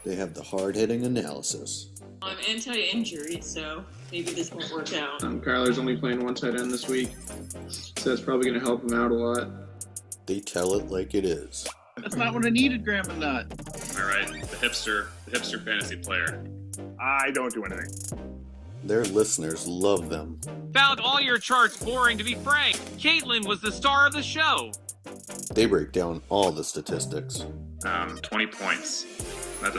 They have the hard-hitting analysis. I'm anti-injury, so maybe this won't work out. Kyler's only playing one tight end this week, so that's probably going to help him out a lot. They tell it like it is. That's not what I needed, Grandma Nut. All right, the hipster fantasy player. I don't do anything. Their listeners love them. Found all your charts boring, to be frank. Caitlin was the star of the show. They break down all the statistics. 20 points. That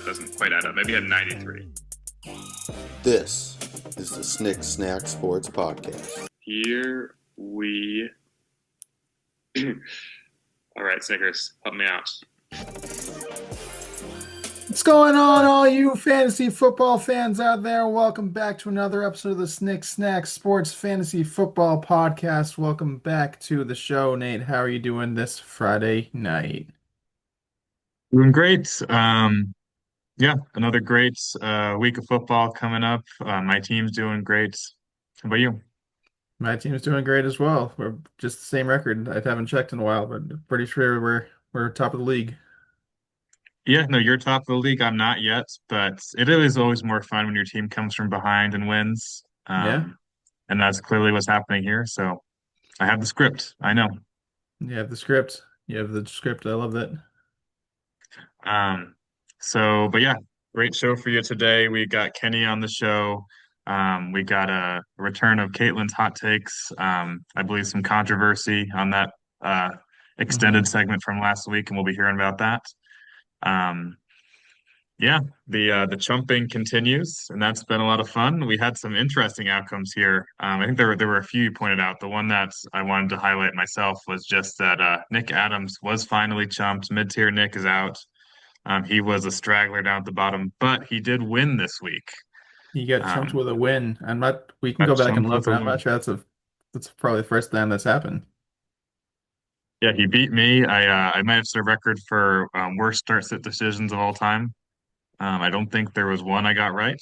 doesn't quite add up. Maybe he had 93. This is the Snick Snack Sports Podcast. Here we... All right, Snickers, help me out. What's going on, all you fantasy football fans out there? Welcome back to another episode of the Snick Snack Sports Fantasy Football Podcast. Welcome back to the show, Nate. How are you doing this Friday night? Doing great. Another great week of football coming up. My team's doing great. How about you? My team's doing great as well. We're just the same record. I haven't checked in a while, but pretty sure we're top of the league. Yeah, no, you're top of the league. I'm not yet, but it is always more fun when your team comes from behind and wins. Yeah. And that's clearly what's happening here. So I have the script. I know. You have the script. You have the script. I love that. But yeah, great show for you today. We got Kenny on the show. We got a return of Caitlin's hot takes. I believe some controversy on that extended segment from last week, and we'll be hearing about that. The chumping continues, and that's been a lot of fun. We had some interesting outcomes here. I think there were a few you pointed out. The one that I wanted to highlight myself was just that Nick Adams was finally chumped. Mid-tier Nick is out. He was a straggler down at the bottom, but he did win this week. He got chumped with a win. We can go back and look, but I'm not sure that's probably the first time that's happened. Yeah, he beat me. I might have set a record for worst start-sit decisions of all time. I don't think there was one I got right,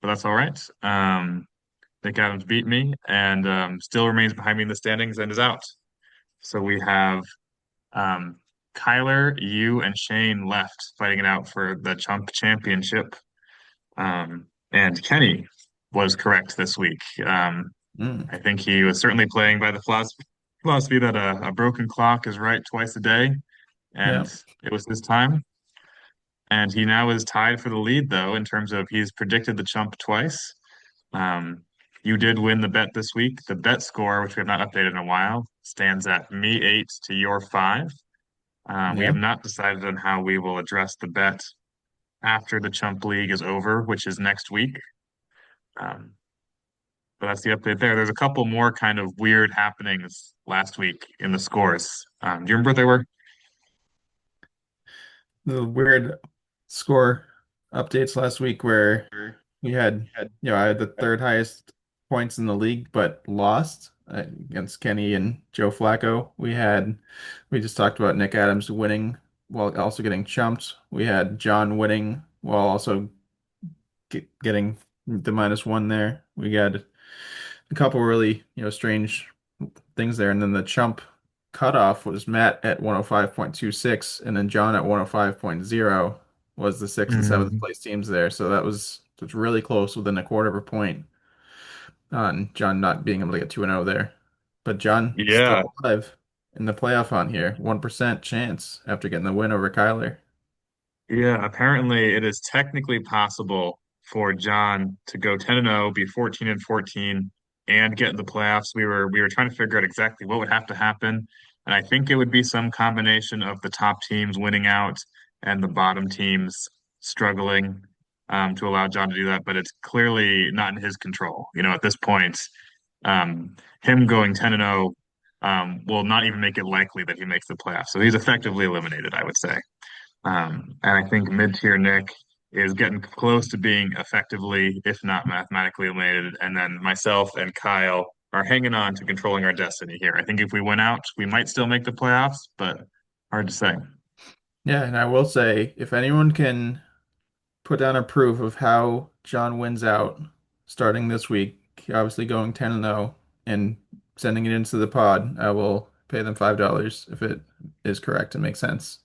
but that's all right. Nick Adams beat me and still remains behind me in the standings and is out. So we have Kyler, you, and Shane left fighting it out for the Chump Championship. And Kenny was correct this week. I think he was certainly playing by the philosophy that a broken clock is right twice a day, and It was his time. And he now is tied for the lead, though, in terms of he's predicted the Chump twice. You did win the bet this week. The bet score, which we have not updated in a while, stands at me 8 to your 5. We have not decided on how we will address the bet after the Chump League is over, which is next week. But that's the update there. There's a couple more kind of weird happenings last week in the scores. Do you remember what they were? The weird score updates last week where we had, I had the third highest points in the league, but lost against Kenny and Joe Flacco. We just talked about Nick Adams winning while also getting chumped. We had John winning while also getting the -1 there. We got a couple really, strange things there. And then the chump cutoff was Matt at 105.26, and then John at 105.0 was the sixth and seventh place teams there. So it's really close, within a quarter of a point on John not being able to get 2-0 there. But John still alive in the playoff hunt here. 1% chance after getting the win over Kyler. Yeah, apparently it is technically possible for John to go 10-0, be 14-14, and get in the playoffs. We were trying to figure out exactly what would have to happen, and I think it would be some combination of the top teams winning out and the bottom teams struggling to allow John to do that. But it's clearly not in his control. At this point, him going 10-0 will not even make it likely that he makes the playoffs. So he's effectively eliminated, I would say. And I think mid-tier Nick is getting close to being effectively, if not mathematically, eliminated. And then myself and Kyle are hanging on to controlling our destiny here. I think if we win out, we might still make the playoffs, but hard to say. Yeah, and I will say, if anyone can put down a proof of how John wins out starting this week, obviously going 10-0 and sending it into the pod, I will pay them $5 if it is correct and makes sense.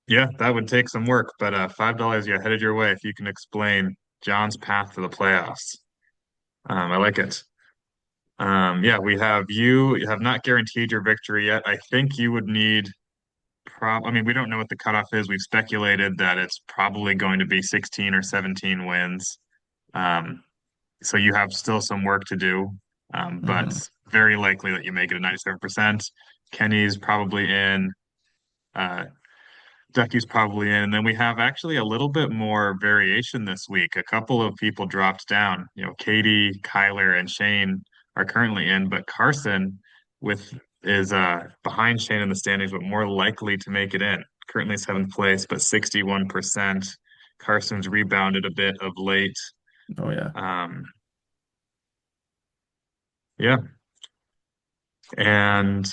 Yeah, that would take some work, but $5 you're headed your way if you can explain John's path to the playoffs. I like it. Yeah, you have not guaranteed your victory yet. I think you would need I mean, we don't know what the cutoff is. We've speculated that it's probably going to be 16 or 17 wins. Um, so you have still some work to do, but Hmm. very likely that you make it at 97%. Kenny's probably in. Uh, Ducky's probably in. And then we have actually a little bit more variation this week. A couple of people dropped down. You know, Katie, Kyler, and Shane are currently in, but Carson with is behind Shane in the standings, but more likely to make it in. Currently seventh place, but 61%. Carson's rebounded a bit of late. Oh yeah. Um, yeah. And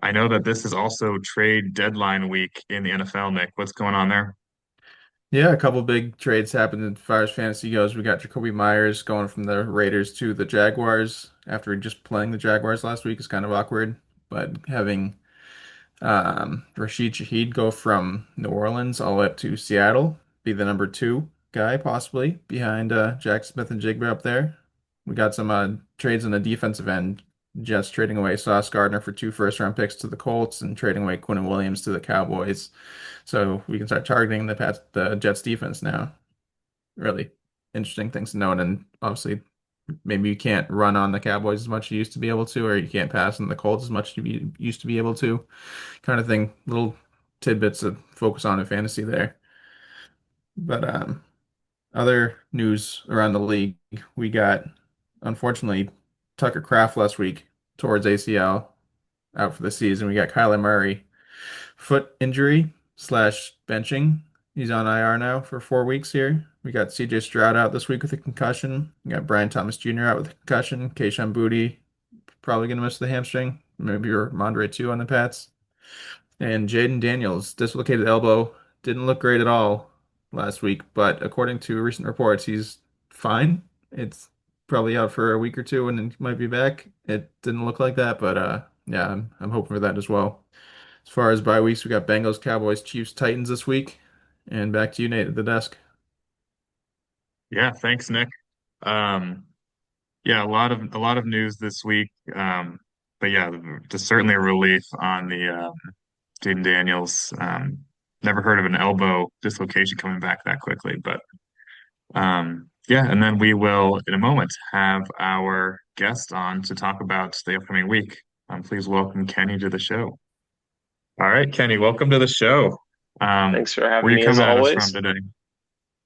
I know that this is also trade deadline week in the NFL, Nick. What's going on there? Yeah, a couple big trades happened as far as fantasy goes. We got Jacoby Myers going from the Raiders to the Jaguars after just playing the Jaguars last week is kind of awkward. But having Rashid Shaheed go from New Orleans all the way up to Seattle, be the number two guy possibly behind Jack Smith and Jigba up there. We got some trades on the defensive end. Jets trading away Sauce Gardner for two first-round picks to the Colts and trading away Quinn Williams to the Cowboys. So we can start targeting the Jets defense now. Really interesting things to note. And obviously, maybe you can't run on the Cowboys as much as you used to be able to, or you can't pass on the Colts as much as you used to be able to, kind of thing. Little tidbits to focus on in fantasy there. But other news around the league, we got unfortunately Tucker Kraft last week towards ACL out for the season. We got Kyler Murray foot injury slash benching. He's on IR now for 4 weeks here. We got CJ Stroud out this week with a concussion. We got Brian Thomas Jr. out with a concussion. Kayshon Boutte probably going to miss the hamstring. Maybe or Mondre too on the Pats. And Jaden Daniels, dislocated elbow. Didn't look great at all last week, but according to recent reports, he's fine. It's probably out for a week or two and then he might be back. It didn't look like that, but yeah, I'm hoping for that as well. As far as bye weeks, we got Bengals, Cowboys, Chiefs, Titans this week. And back to you, Nate, at the desk. Yeah, thanks, Nick. Um, yeah, a lot of news this week. But yeah, just certainly a relief on the Jaden Daniels. Never heard of an elbow dislocation coming back that quickly, but yeah, and then we will in a moment have our guest on to talk about the upcoming week. Please welcome Kenny to the show. All right, Kenny, welcome to the show. Thanks for Where having are you me as coming at us from always. today?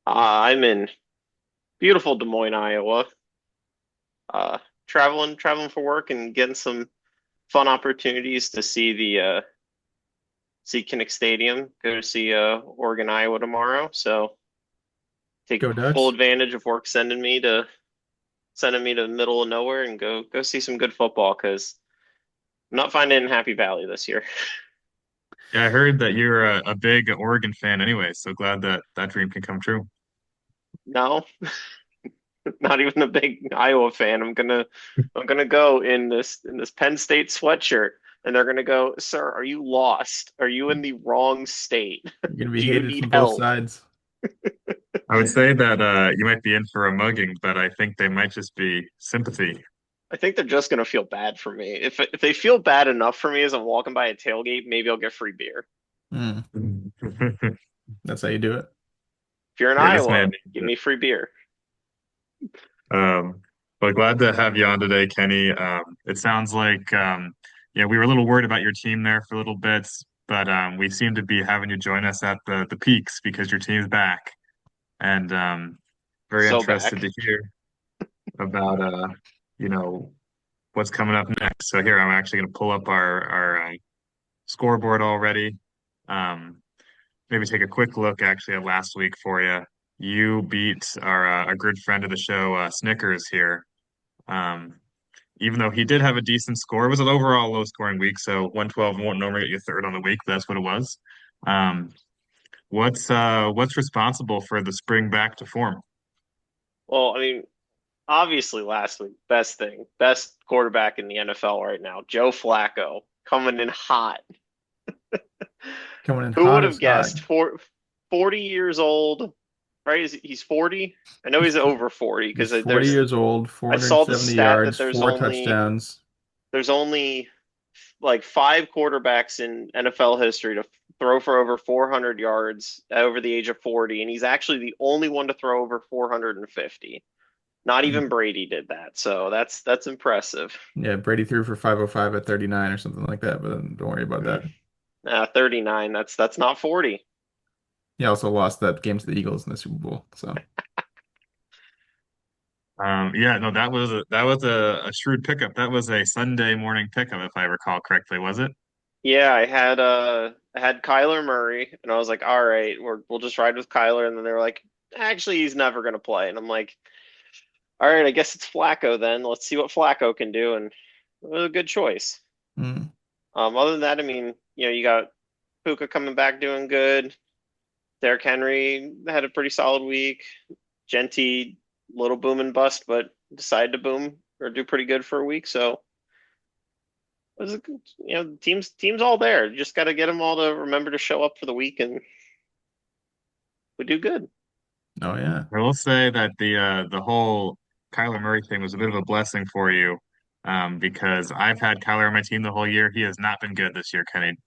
I'm in beautiful Des Moines, Iowa. Uh, traveling for work and getting some fun opportunities to see see Kinnick Stadium. Go to see Oregon, Iowa tomorrow. So take Go full Ducks. advantage of work sending me to the middle of nowhere and go see some good football because I'm not finding it in Happy Valley this year. Yeah, I heard that you're a big Oregon fan anyway, so glad that that dream can come true. No, not even a big Iowa fan. I'm gonna go in this Penn State sweatshirt, and they're gonna go, "Sir, are you lost? Are you in the wrong state? You're going to be Do you hated need from both help?" sides. I would say that you might be in for a mugging, but I think they might just be sympathy. I think they're just gonna feel bad for me. If they feel bad enough for me as I'm walking by a tailgate, maybe I'll get free beer. Hmm, that's how you do it. If you're in Yeah, this man Iowa, needs give it. me free beer. Um, but glad to have you on today, Kenny. It sounds like yeah, we were a little worried about your team there for a little bit, but we seem to be having you join us at the peaks because your team's back, and very So interested back. to hear about you know what's coming up next. So here, I'm actually going to pull up our scoreboard already. Um, Maybe take a quick look actually at last week for you. You beat our good friend of the show, Snickers here. Um, Even though he did have a decent score, it was an overall low scoring week. So 112 won't normally get you third on the week, but that's what it was. Um, what's responsible for the spring back to form? Well, I mean, obviously last week, best quarterback in the NFL right now, Joe Flacco, coming in hot. Coming in Who hot would as have guessed? hot. 40 years old, right? He's 40? I know he's over 40 because He's 40 years old, I saw the 470 stat that yards, four touchdowns. there's only like 5 quarterbacks in NFL history to throw for over 400 yards over the age of 40, and he's actually the only one to throw over 450. Not even Brady did that, so that's impressive. Yeah, Brady threw for 505 at 39 or something like that, but don't worry about that. 39. That's not 40. He also lost that game to the Eagles in the Super Bowl. So Yeah, no, that was a shrewd pickup. That was a Sunday morning pickup, if I recall correctly, was it? Yeah, I had Kyler Murray, and I was like, all right, we'll just ride with Kyler, and then they were like, actually, he's never gonna play, and I'm like, all right, I guess it's Flacco then. Let's see what Flacco can do, and it was a good choice. mm, Other than that, I mean, you got Puka coming back doing good. Derrick Henry had a pretty solid week. Genty, little boom and bust, but decided to boom or do pretty good for a week. So it was team's all there. You just got to get them all to remember to show up for the week, and we do good. oh yeah. I will say that the whole Kyler Murray thing was a bit of a blessing for you, because I've had Kyler on my team the whole year. He has not been good this year, Kenny.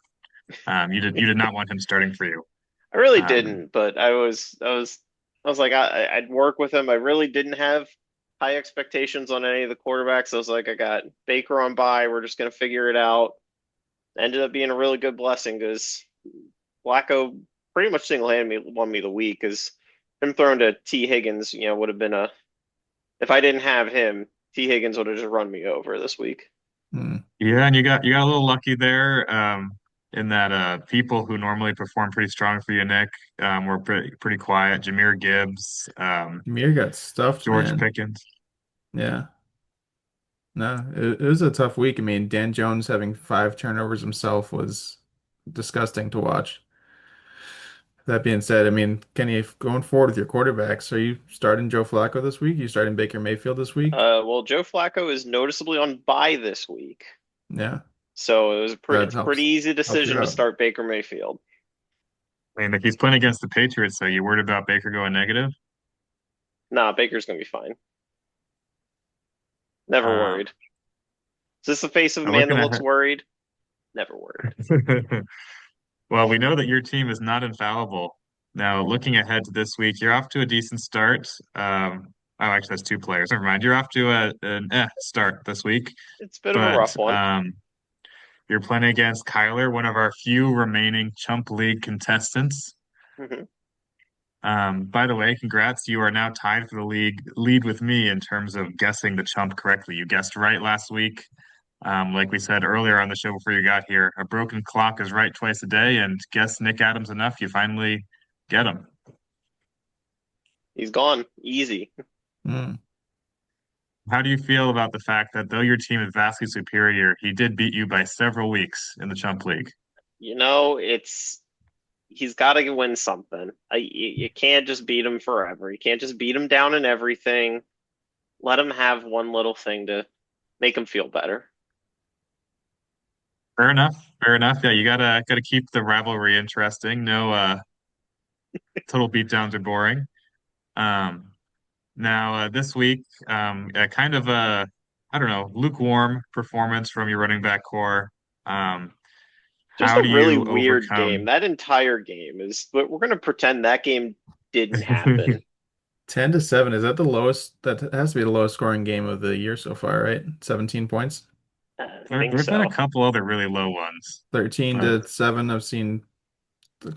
You did not want him starting for you. I really Um, didn't, but I was like I'd work with him. I really didn't have high expectations on any of the quarterbacks. I was like, I got Baker on bye. We're just gonna figure it out. Ended up being a really good blessing because Flacco pretty much single-handedly won me the week because him throwing to T. Higgins, would have been if I didn't have him, T. Higgins would have just run me over this week. Mm. yeah, and you got a little lucky there, in that people who normally perform pretty strong for you, Nick, were pretty quiet. Jahmyr Gibbs, Mir got stuffed, George man. Pickens. Yeah. No, it was a tough week. I mean, Dan Jones having 5 turnovers himself was disgusting to watch. That being said, I mean, Kenny, if going forward with your quarterbacks, are you starting Joe Flacco this week? You starting Baker Mayfield this week? Well, Joe Flacco is noticeably on bye this week, Yeah, so that it's a pretty easy helps you decision to out. start Baker Mayfield. I mean, if he's playing against the Patriots, so you worried about Baker going negative? Nah, Baker's gonna be fine. Never Uh, worried. Is this the face of a I'm man looking that looks at worried? Never worried. Well, we know that your team is not infallible. Now, looking ahead to this week, you're off to a decent start. Oh, actually, that's two players. Never mind. You're off to an start this week, It's a bit of a but rough one. you're playing against Kyler, one of our few remaining Chump League contestants. Mhm. By the way, congrats. You are now tied for the league lead with me in terms of guessing the Chump correctly. You guessed right last week. Like we said earlier on the show before you got here, a broken clock is right twice a day, and guess Nick Adams enough, you finally get him. He's gone. Easy. Mm. How do you feel about the fact that though your team is vastly superior, he did beat you by several weeks in the Chump League? It's he's got to win something. You can't just beat him forever. You can't just beat him down in everything. Let him have one little thing to make him feel better. Fair enough. Fair enough. Yeah, you gotta keep the rivalry interesting. No total beatdowns are boring. Um, Now, this week, kind of a, I don't know, lukewarm performance from your running back core. Um, Just how a do really you weird game. overcome? That entire game is, but we're going to pretend that game didn't happen. 10-7. Is that the lowest? That has to be the lowest scoring game of the year so far, right? 17 points. I There, think there's been a so. couple other really low ones, 13 but to 7. I've seen there's a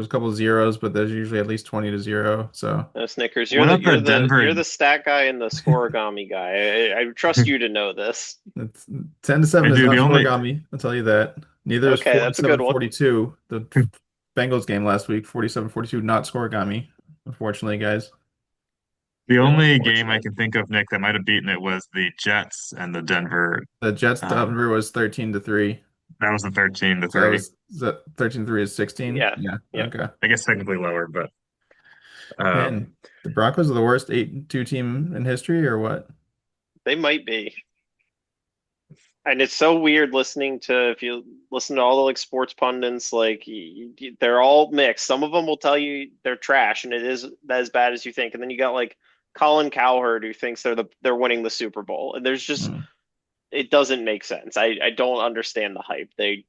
couple of zeros, but there's usually at least 20 to 0. So No, Snickers, what about the Denver? you're the stat guy and the scoregami guy. I trust you to know this. it's 10-7 I is do not the only scoregami, I'll tell you that. Neither is Okay, that's a good one. 47-42. The Bengals game last week, 47-42, not scoregami. Unfortunately, guys. the Real only game I unfortunate. can think of, Nick, that might have beaten it was the Jets and the Denver. The Jets Um, Denver was 13-3. that was the 13 to So that 3. was is that 13-3 is 16? Yeah, Yeah. yeah. Okay. I guess technically lower, but Man, um, the Broncos are the worst 8-2 team in history, or what? They might be. And it's so weird listening to if you listen to all the like sports pundits, like they're all mixed. Some of them will tell you they're trash, and it is as bad as you think. And then you got like Colin Cowherd who thinks they're winning the Super Bowl, and there's just Mm. it doesn't make sense. I don't understand the hype. They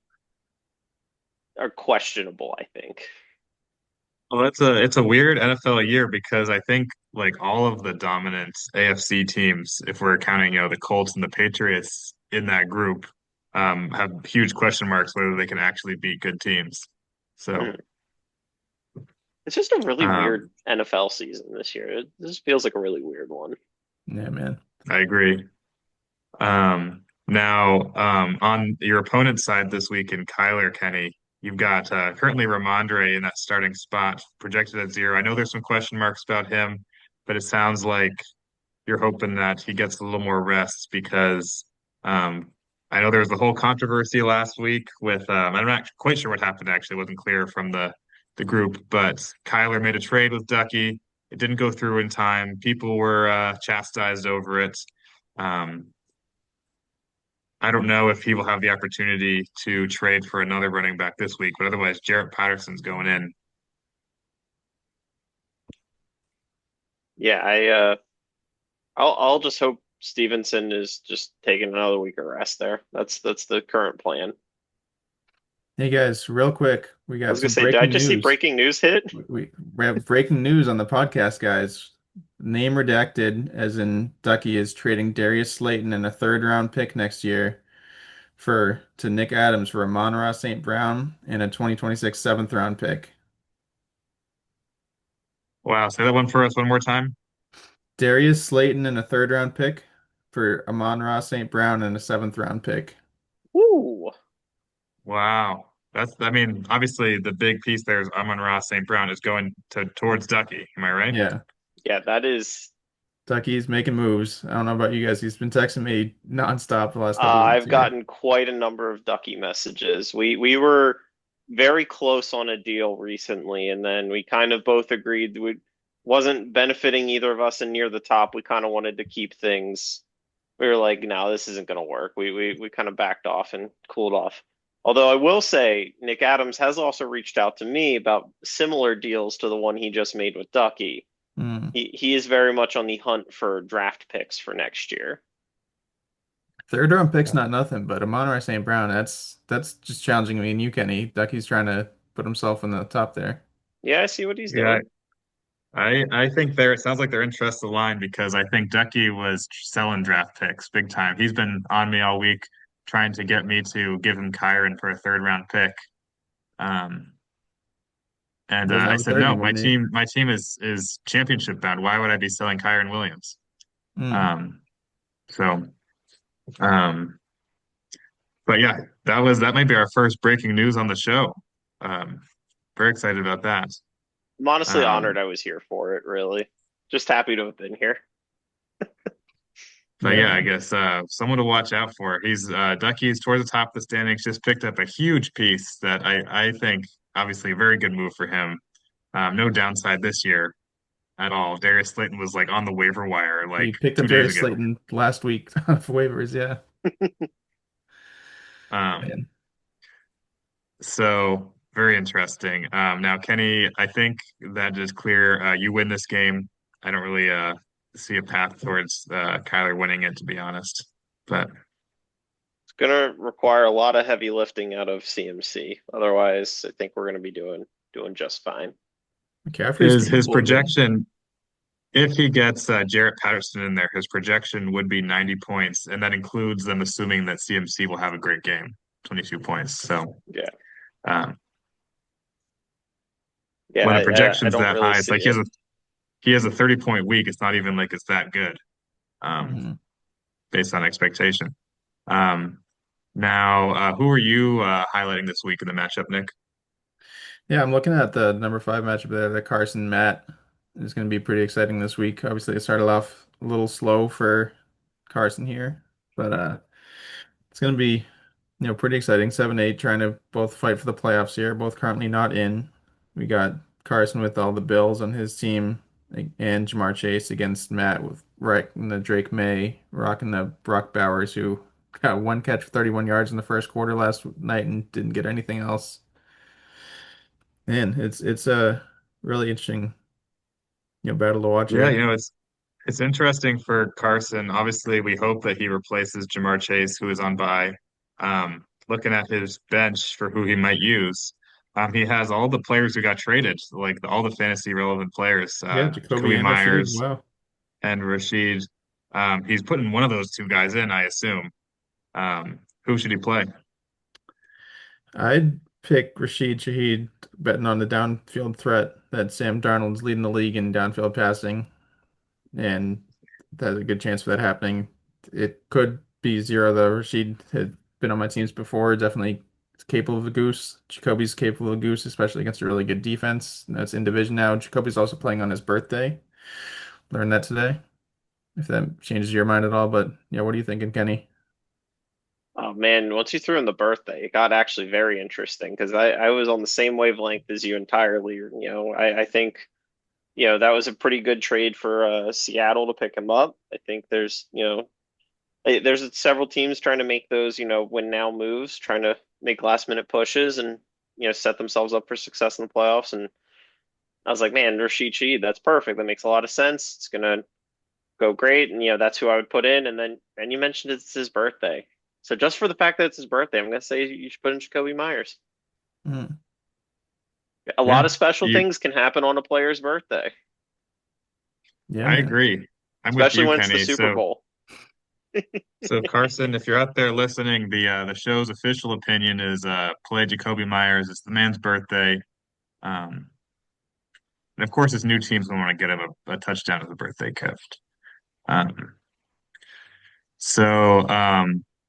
are questionable, I think. Well, it's a weird NFL year because I think like all of the dominant AFC teams, if we're counting, the Colts and the Patriots in that group, have huge question marks whether they can actually beat good teams. So, Mm. It's just a really um, weird NFL season this year. It just feels like a really weird one. Yeah, man. I agree. Now, on your opponent's side this week in Kyler Kenny, you've got currently Ramondre in that starting spot, projected at 0. I know there's some question marks about him, but it sounds like you're hoping that he gets a little more rest because um, I know there was the whole controversy last week with I'm not quite sure what happened actually, it wasn't clear from the group, but Kyler made a trade with Ducky. It didn't go through in time. People were chastised over it. Um, I don't know if he will have the opportunity to trade for another running back this week, but otherwise, Jarrett Patterson's going in. Yeah, I'll just hope Stevenson is just taking another week of rest there. That's the current plan. Hey guys, real quick, we I got was gonna some say, did I breaking just see news. breaking news hit? We have breaking news on the podcast, guys. Name redacted, as in Ducky is trading Darius Slayton and a third round pick next year for to Nick Adams for Amon-Ra St. Brown and a 2026 seventh round pick. Wow, say that one for us one more time. Darius Slayton and a third round pick for Amon-Ra St. Brown and a seventh round pick. Woo! Wow. I mean, obviously the big piece there is Amon-Ra St. Brown is going towards Ducky. Am I right? Yeah, Yeah, that is. Ducky's making moves. I don't know about you guys. He's been texting me nonstop the last couple of weeks I've here. gotten quite a number of Ducky messages. We were very close on a deal recently, and then we kind of both agreed we wasn't benefiting either of us and near the top. We kind of wanted to keep things. We were like, no, this isn't going to work. We kind of backed off and cooled off. Although I will say, Nick Adams has also reached out to me about similar deals to the one he just made with Ducky. Hmm. He is very much on the hunt for draft picks for next year. Third round pick's not nothing, but Amon-Ra St. Brown, that's just challenging me and you, Kenny. Ducky's trying to put himself in the top there. Yeah, I see what he's Yeah, doing. I think it sounds like their interests align because I think Ducky was selling draft picks big time. He's been on me all week trying to get me to give him Kyron for a third round pick. Um, and Doesn't I have a said third no. anymore, Nate. My team is championship bound. Why would I be selling Kyron Williams? Hmm. Um, so um, but yeah, that might be our first breaking news on the show. Um, very excited about that. I'm honestly honored Um, I was here for it, really. Just happy to have been here. But Yeah, yeah, I man. guess someone to watch out for. He's Ducky's towards the top of the standings, just picked up a huge piece that I think obviously a very good move for him. No downside this year at all. Darius Slayton was like on the waiver wire like He picked up 2 days Darius ago. Slayton last week off waivers, yeah. Um, Man. so very interesting. Now Kenny, I think that is clear. You win this game. I don't really see a path towards Kyler winning it, to be honest. But It's gonna require a lot of heavy lifting out of CMC. Otherwise, I think we're gonna be doing just fine. McCaffrey's his capable of getting. projection, if he gets Jarrett Patterson in there, his projection would be 90 points, and that includes them assuming that CMC will have a great game, 22 points. So Yeah, um, yeah. when a I projection's don't that really high, it's see like it. he has a 30-point week. It's not even like it's that good Mhm. based on expectation. Um, now, who are you highlighting this week in the matchup, Nick? Yeah, I'm looking at the number five matchup there, the Carson Matt is going to be pretty exciting this week. Obviously, it started off a little slow for Carson here, but it's going to be, pretty exciting. 7-8 trying to both fight for the playoffs here, both currently not in. We got Carson with all the Bills on his team and Jamar Chase against Matt with right in the Drake May, rocking the Brock Bowers, who got one catch for 31 yards in the first quarter last night and didn't get anything else. Man, it's a really interesting, battle to watch Yeah, here. it's interesting for Carson. Obviously, we hope that he replaces Jamar Chase, who is on bye. Looking at his bench for who he might use, he has all the players who got traded, like all the fantasy relevant players, Yeah, Jacoby Jakobi and Rashid. Myers Wow. and Rashid. He's putting one of those two guys in, I assume. Who should he play? I'd pick Rashid Shaheed, betting on the downfield threat that Sam Darnold's leading the league in downfield passing, and there's a good chance for that happening. It could be zero though. Rashid had been on my teams before, definitely capable of a goose. Jacoby's capable of a goose, especially against a really good defense. That's in division now. Jacoby's also playing on his birthday. Learned that today. If that changes your mind at all, but yeah, what are you thinking, Kenny? Oh man, once you threw in the birthday, it got actually very interesting because I was on the same wavelength as you entirely. I think, that was a pretty good trade for Seattle to pick him up. I think there's several teams trying to make those, win now moves, trying to make last minute pushes and, set themselves up for success in the playoffs. And I was like, man, Rashid Shaheed, that's perfect. That makes a lot of sense. It's gonna go great. And, that's who I would put in. And you mentioned it's his birthday. So just for the fact that it's his birthday, I'm gonna say you should put in Jacoby Myers. Hmm. A lot Yeah, of special you, things can happen on a player's birthday, Yeah, I man. agree. I'm with especially you, when it's the Kenny. Super Bowl. So Carson, if you're out there listening, the show's official opinion is play Jacoby Myers. It's the man's birthday. Um, and of course, his new team's gonna want to get him a touchdown as a birthday gift. Um,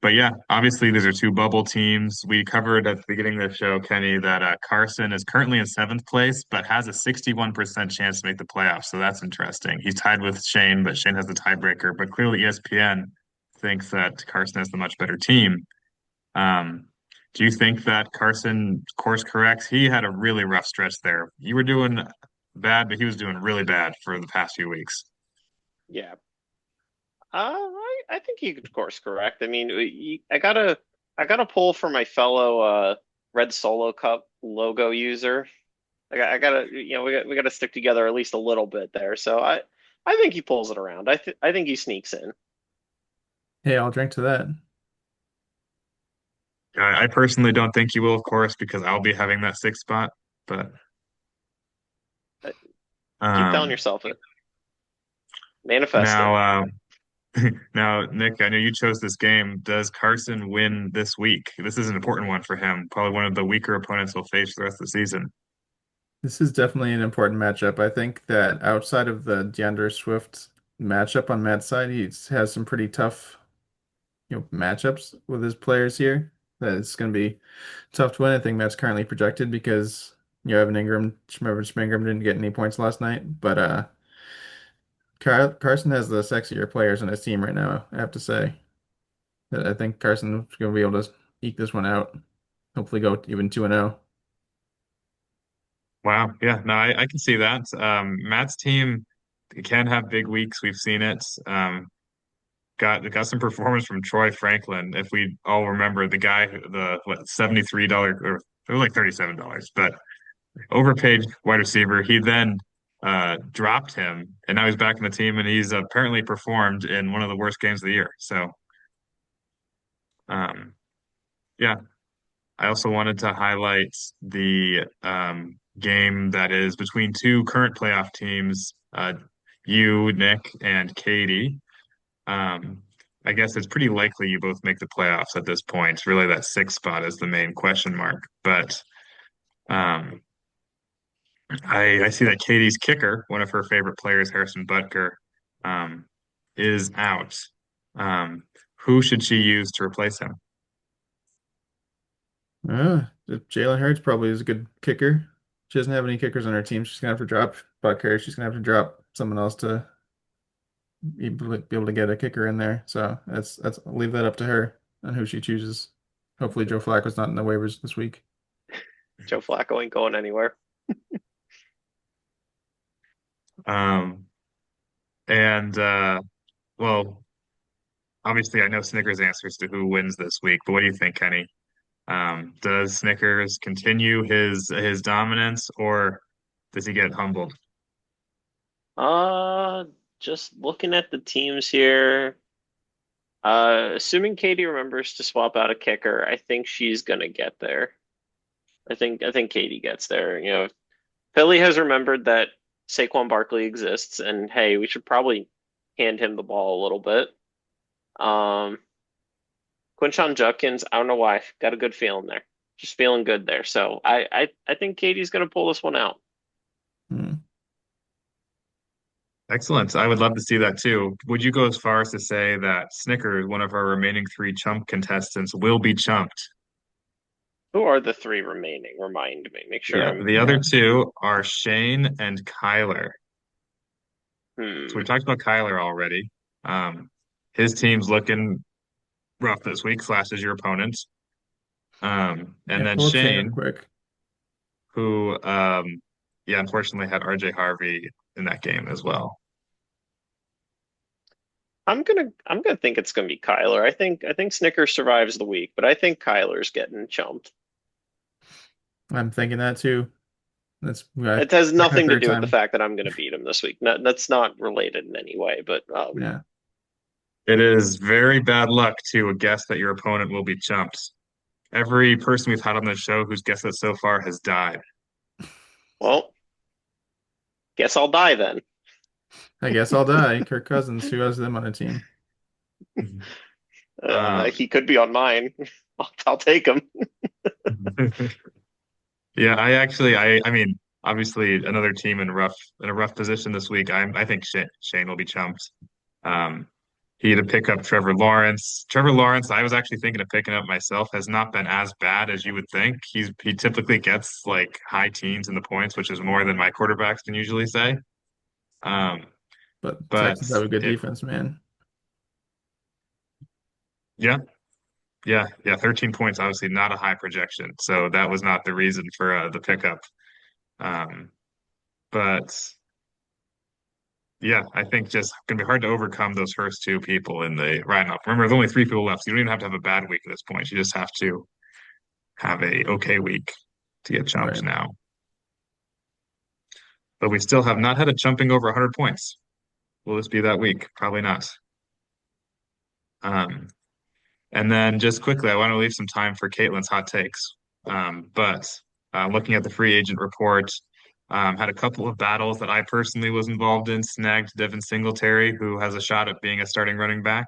but yeah, obviously these are two bubble teams. We covered at the beginning of the show, Kenny, that Carson is currently in seventh place, but has a 61% chance to make the playoffs. So that's interesting. He's tied with Shane, but Shane has the tiebreaker. But clearly ESPN thinks that Carson has the much better team. Um, do you think that Carson course corrects? He had a really rough stretch there. You were doing bad, but he was doing really bad for the past few weeks. Yeah, I think you could course correct. I mean, I got to pull for my fellow Red Solo Cup logo user. I gotta, we gotta stick together at least a little bit there. So I think he pulls it around. I think he sneaks in. Hey, I'll drink to that. I personally don't think you will, of course, because I'll be having that sixth spot. But Uh, Keep telling um, yourself it. Manifest it. now, now, Nick, I know you chose this game. Does Carson win this week? This is an important one for him. Probably one of the weaker opponents he'll face the rest of the season. This is definitely an important matchup. I think that outside of the DeAndre Swift matchup on Matt's side, he has some pretty tough, matchups with his players here. That it's going to be tough to win. I think Matt's currently projected because Evan Ingram, Schmervin Ingram didn't get any points last night, but Carson has the sexier players on his team right now, I have to say. I think Carson's going to be able to eke this one out. Hopefully go even 2-0. Wow. Yeah, no, I can see that. Matt's team can have big weeks. We've seen it. Got some performance from Troy Franklin. If we all remember the guy, the what $73 or it was like $37, but overpaid wide receiver. He then dropped him, and now he's back in the team, and he's apparently performed in one of the worst games of the year. So, um, yeah, I also wanted to highlight the game that is between two current playoff teams, you, Nick, and Katie. Um, I guess it's pretty likely you both make the playoffs at this point. Really, that sixth spot is the main question mark. But um, I see that Katie's kicker, one of her favorite players, Harrison Butker, um, is out. Um, who should she use to replace him? Jalen Hurts probably is a good kicker. She doesn't have any kickers on her team. She's gonna have to drop Buckner. She's gonna have to drop someone else to be able to get a kicker in there. So that's I'll leave that up to her on who she chooses. Hopefully Joe Flacco's not in the waivers this week. Joe Flacco ain't going anywhere. Um, and well, obviously I know Snickers' answers to who wins this week, but what do you think, Kenny? Does Snickers continue his dominance, or does he get humbled? Uh, just looking at the teams here, assuming Katie remembers to swap out a kicker, I think she's gonna get there. I think Katie gets there. Philly has remembered that Saquon Barkley exists, and hey, we should probably hand him the ball a little bit. Um, Quinshon Judkins, I don't know why, got a good feeling there. Just feeling good there. So I think Katie's gonna pull this one out. Hmm. Excellent. I would love to see that too. Would you go as far as to say that Snickers, one of our remaining three chump contestants, will be chumped? Who are the three remaining? Remind me. Make sure Yeah, I'm. the other two are Shane and Kyler. So we Hmm. talked about Kyler already. Um, his team's looking rough this week. Flash is your opponent. And Yeah, then pull up Shane up Shane, quick. who, yeah, unfortunately had RJ Harvey in that game as well. I'm gonna think it's gonna be Kyler. I think Snickers survives the week, but I think Kyler's getting chumped. I'm thinking that too. That's It has second or nothing to third do with the time. fact that I'm gonna beat him this week. That's not related in any way, but Yeah. It is very bad luck to guess that your opponent will be chumped. Every person we've had on the show who's guessed it so far has died. well, guess I'll die then. I guess I'll die. Kirk Cousins, who has them on a team? Um, He could be on mine. I'll take him. yeah, I mean, obviously another team in a rough position this week. I think Shane will be chumped. Um, he had to pick up Trevor Lawrence. Trevor Lawrence, I was actually thinking of picking up myself, has not been as bad as you would think. He typically gets like high teens in the points, which is more than my quarterbacks can usually say. Um, But but Texans have a good it, defense, man. yeah, yeah, 13 points, obviously not a high projection, so that was not the reason for the pickup. Um, but yeah, I think just gonna be hard to overcome those first two people in the right now. Remember, there's only three people left, so you don't even have to have a bad week at this point. You just have to have a okay week to get chumped Right. now. But we still have not had a chumping over 100 points. Will this be that week? Probably not. Um, and then just quickly, I want to leave some time for Caitlin's hot takes. But looking at the free agent report, had a couple of battles that I personally was involved in, snagged Devin Singletary, who has a shot at being a starting running back.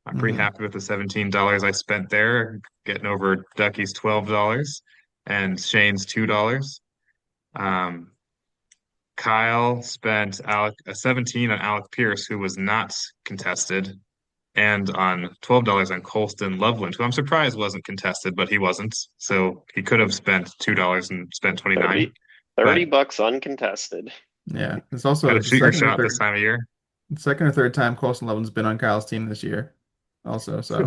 I'm pretty Hmm. happy with the $17 I spent there, getting over Ducky's $12 and Shane's $2. Um, Kyle spent a 17 on Alec Pierce, who was not contested, and on $12 on Colston Loveland, who I'm surprised wasn't contested, but he wasn't. So he could have spent $2 and spent 29. 30, But 30 bucks uncontested. Yeah. It's also gotta the shoot your second or shot this third time of year. second or third time Colson Loveland's been on Kyle's team this year. Also, so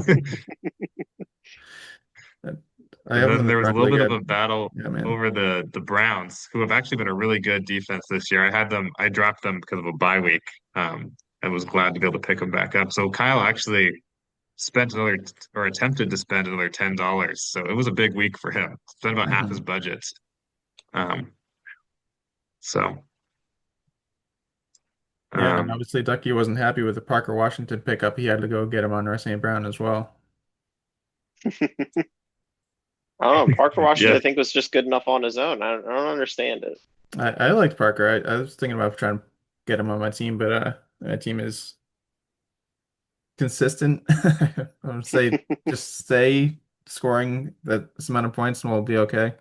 uh, I And have him then in the there was a front little league. bit of a battle Yeah, man. over the Browns, who have actually been a really good defense this year. I dropped them because of a bye week. I was glad to be able to pick them back up. So Kyle actually spent another or attempted to spend another $10. So it was a big week for him. Spent about half his Hmm. budget. Um, so Yeah, and um, obviously Ducky wasn't happy with the Parker Washington pickup. He had to go get him on St. Brown as well. I don't know. Parker Washington, yeah, I think, was just good enough on his own. I don't understand it. I liked Parker. I was thinking about trying to get him on my team, but my team is consistent. I would say just stay scoring that amount of points and we'll be okay.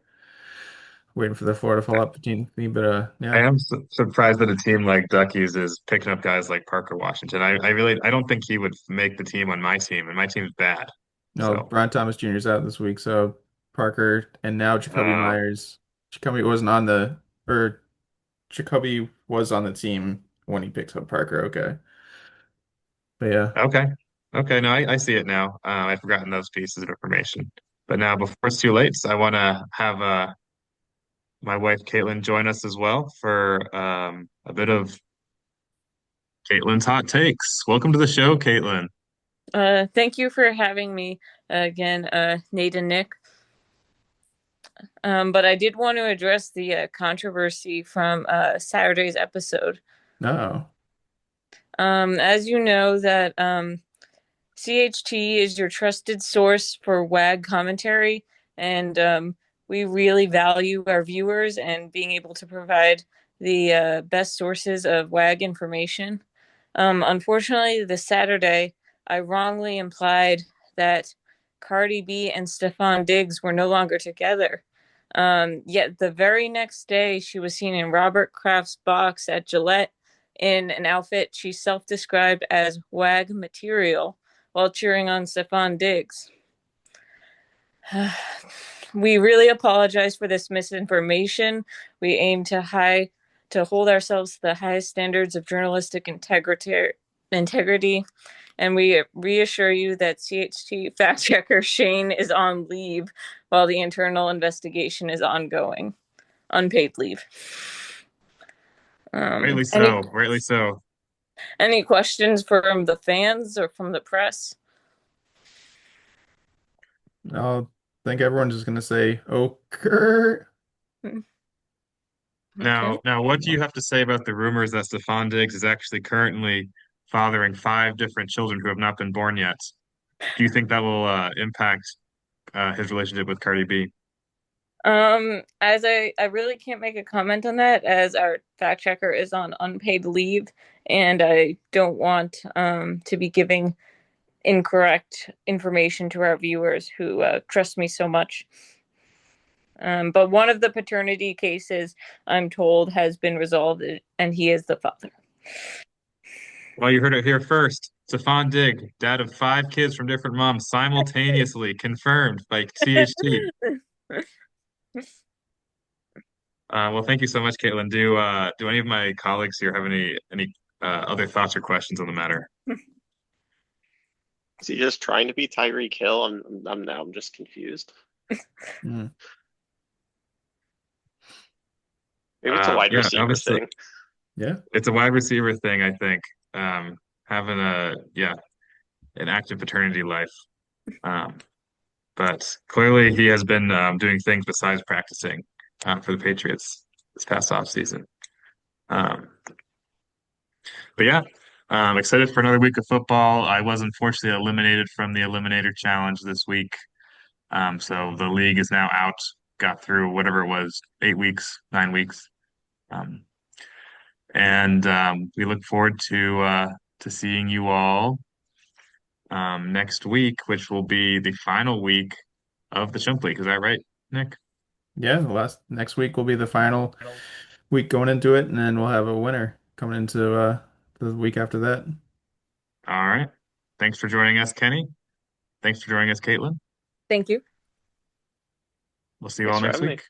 Waiting for the floor to fall up between me, but I yeah. am surprised that a team like Duckies is picking up guys like Parker Washington. I don't think he would make the team on my team, and my team's bad. No, So Brian Thomas Jr. is out this week, so Parker and now Jacoby uh, Myers. Jacoby wasn't on the or Jacoby was on the team when he picks up Parker. Okay, but yeah, okay, okay, no, I see it now. I've forgotten those pieces of information, but now before it's too late, I want to have my wife Caitlin join us as well for a bit of Caitlin's hot takes. Welcome to the show, Caitlin. Thank you for having me again, Nate and Nick. But I did want to address the controversy from Saturday's episode. No. As you know, that CHT is your trusted source for WAG commentary, and we really value our viewers and being able to provide the best sources of WAG information. Unfortunately, this Saturday, I wrongly implied that Cardi B and Stefan Diggs were no longer together. Yet the very next day, she was seen in Robert Kraft's box at Gillette in an outfit she self described as WAG material while cheering on Stefan Diggs. We really apologize for this misinformation. We aim to hold ourselves to the highest standards of journalistic integrity, and we reassure you that CHT fact checker Shane is on leave while the internal investigation is ongoing, unpaid leave. Rightly so. Rightly so. Any questions from the fans or from the press? I think everyone's just gonna say, "Oh, Kurt." Now, Okay. now, what do you have to say about the rumors that Stefan Diggs is actually currently fathering 5 different children who have not been born yet? Do you think that will impact his relationship with Cardi B? As I really can't make a comment on that as our fact checker is on unpaid leave, and I don't want to be giving incorrect information to our viewers who trust me so much. But one of the paternity cases, I'm told, has been resolved, and he is the father. Well, you heard it here first. Stefan Diggs, dad of 5 kids from different moms, simultaneously confirmed by CHT. Well, thank you so much, Caitlin. Do any of my colleagues here have any other thoughts or questions on the matter? Is he just trying to be Tyreek Hill? I'm just confused. Mm. Maybe it's a wide Yeah, receiver obviously, thing. Yeah. it's a wide receiver thing, I think. Having an active paternity life. Um, but clearly he has been doing things besides practicing for the Patriots this past offseason. Um, but yeah, excited for another week of football. I was unfortunately eliminated from the Eliminator Challenge this week. So the league is now out, got through whatever it was, 8 weeks, 9 weeks. Um, and we look forward to seeing you all next week, which will be the final week of the Chump League. Is that right, Nick? Yeah, the last next week will be the final week going into it, and then we'll have a winner coming into the week after that. All right. Thanks for joining us, Kenny. Thanks for joining us, Caitlin. Thank you. We'll see you Thanks all for next having me. week.